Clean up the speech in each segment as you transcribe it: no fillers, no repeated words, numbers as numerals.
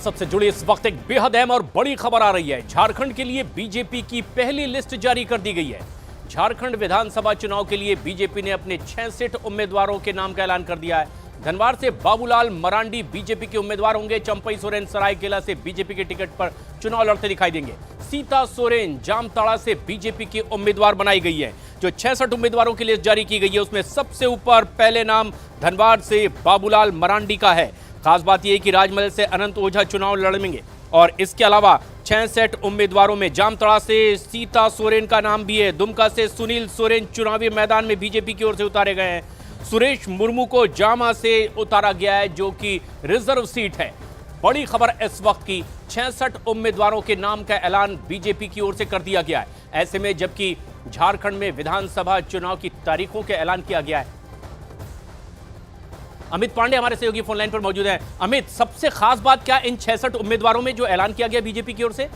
सियासत से जुड़ी इस वक्त एक बेहद अहम और बड़ी खबर आ रही है। झारखंड के लिए बीजेपी की पहली लिस्ट जारी कर दी गई है। झारखंड विधानसभा चुनाव के लिए बीजेपी ने अपने 66 उम्मीदवारों के नाम का ऐलान कर दिया है। धनबाद से बाबूलाल मरांडी बीजेपी के उम्मीदवार होंगे। चंपई सोरेन सरायकेला से बीजेपी के टिकट पर चुनाव लड़ते दिखाई देंगे। सीता सोरेन जामताड़ा से बीजेपी की उम्मीदवार बनाई गई है। जो 66 उम्मीदवारों की लिस्ट जारी की गई है उसमें सबसे ऊपर पहले नाम धनबाद से बाबूलाल मरांडी का है। खास बात यह कि राजमहल से अनंत ओझा चुनाव लड़ेंगे और इसके अलावा 66 उम्मीदवारों में जामताड़ा से सीता सोरेन का नाम भी है। दुमका से सुनील सोरेन चुनावी मैदान में बीजेपी की ओर से उतारे गए हैं। सुरेश मुर्मू को जामा से उतारा गया है जो कि रिजर्व सीट है। बड़ी खबर इस वक्त की 66 उम्मीदवारों के नाम का ऐलान बीजेपी की ओर से कर दिया गया है। ऐसे में जबकि झारखंड में विधानसभा चुनाव की तारीखों का ऐलान किया गया है। अमित पांडे हमारे सहयोगी फोन लाइन पर मौजूद हैं। अमित, सबसे खास बात क्या इन 66 उम्मीदवारों में जो ऐलान किया गया बीजेपी की ओर से?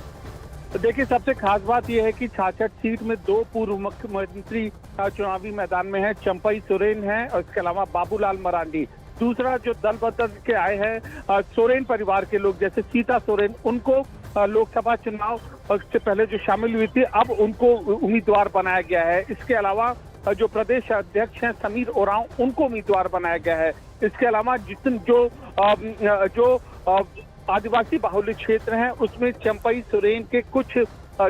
देखिए, सबसे खास बात यह है कि 66 सीट में 2 पूर्व मुख्यमंत्री चुनावी मैदान में हैं। चंपई सोरेन है और इसके अलावा बाबूलाल मरांडी। दूसरा जो दल बदल के आए हैं सोरेन परिवार के लोग, जैसे सीता सोरेन, उनको लोकसभा चुनाव से पहले जो शामिल हुई थी अब उनको उम्मीदवार बनाया गया है। इसके अलावा जो प्रदेश अध्यक्ष हैं समीर ओरांव, उनको उम्मीदवार बनाया गया है। इसके अलावा जो आदिवासी बाहुल्य क्षेत्र हैं उसमें चंपई सोरेन के कुछ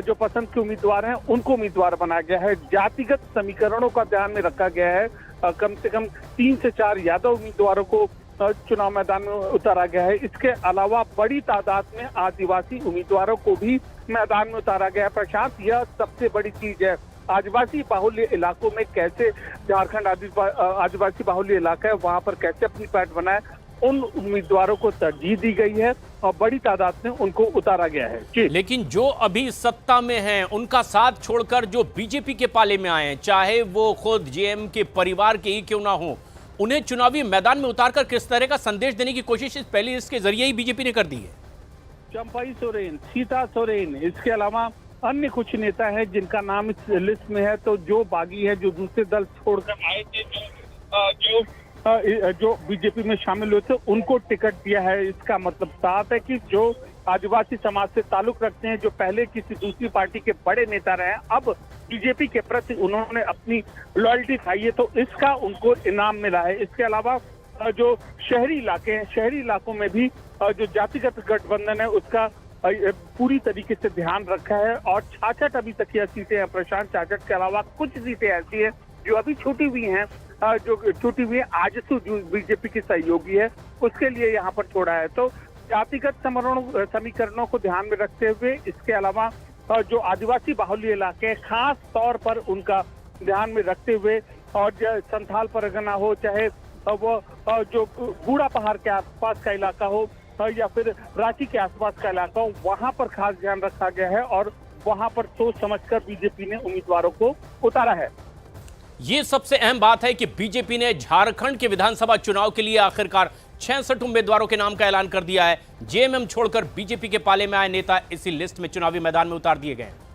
जो पसंद के उम्मीदवार हैं उनको उम्मीदवार बनाया गया है। जातिगत समीकरणों का ध्यान में रखा गया है। कम से कम 3 से 4 यादव उम्मीदवारों को चुनाव मैदान में उतारा गया है। इसके अलावा बड़ी तादाद में आदिवासी उम्मीदवारों को भी मैदान में उतारा गया है। प्रशांत, यह सबसे बड़ी चीज है। आदिवासी बाहुल्य इलाकों में कैसे झारखंड आदिवासी बाहुल्य इलाका है, वहां पर कैसे अपनी पैठ बनाए, उन उम्मीदवारों को तरजीह दी गई है और बड़ी तादाद में उनको उतारा गया है। लेकिन जो अभी सत्ता में हैं उनका साथ छोड़कर जो बीजेपी के पाले में आए हैं, चाहे वो खुद जेएम के परिवार के ही क्यों ना हो, उन्हें चुनावी मैदान में उतारकर किस तरह का संदेश देने की कोशिश इस पहली लिस्ट के जरिए ही बीजेपी ने कर दी है? चंपई सोरेन, सीता सोरेन, इसके अलावा अन्य कुछ नेता हैं जिनका नाम इस लिस्ट में है। तो जो बागी है, जो दूसरे दल छोड़कर आए थे, जो बीजेपी में शामिल हुए थे, उनको टिकट दिया है। इसका मतलब साफ है कि जो आदिवासी समाज से ताल्लुक रखते हैं, जो पहले किसी दूसरी पार्टी के बड़े नेता रहे हैं, अब बीजेपी के प्रति उन्होंने अपनी लॉयल्टी दिखाई है, तो इसका उनको इनाम मिला है। इसके अलावा जो शहरी इलाके हैं, शहरी इलाकों में भी जो जातिगत गठबंधन है उसका पूरी तरीके से ध्यान रखा है। और 66 अभी तक यह सीटें हैं प्रशांत। 66 के अलावा कुछ सीटें ऐसी हैं जो अभी छूटी हुई हैं, जो छूटी हुई है। आजसू जो बीजेपी की सहयोगी है उसके लिए यहाँ पर छोड़ा है। तो जातिगत समीकरणों को ध्यान में रखते हुए, इसके अलावा जो आदिवासी बाहुल्य इलाके हैं खास तौर पर उनका ध्यान में रखते हुए, और संथाल परगना हो, चाहे वो जो बूढ़ा पहाड़ के आसपास का इलाका हो या फिर रांची के आसपास का इलाका हो, वहां पर खास ध्यान रखा गया है और वहां पर सोच समझकर बीजेपी ने उम्मीदवारों को उतारा है। ये सबसे अहम बात है कि बीजेपी ने झारखंड के विधानसभा चुनाव के लिए आखिरकार 66 उम्मीदवारों के नाम का ऐलान कर दिया है। जेएमएम छोड़कर बीजेपी के पाले में आए नेता इसी लिस्ट में चुनावी मैदान में उतार दिए गए हैं।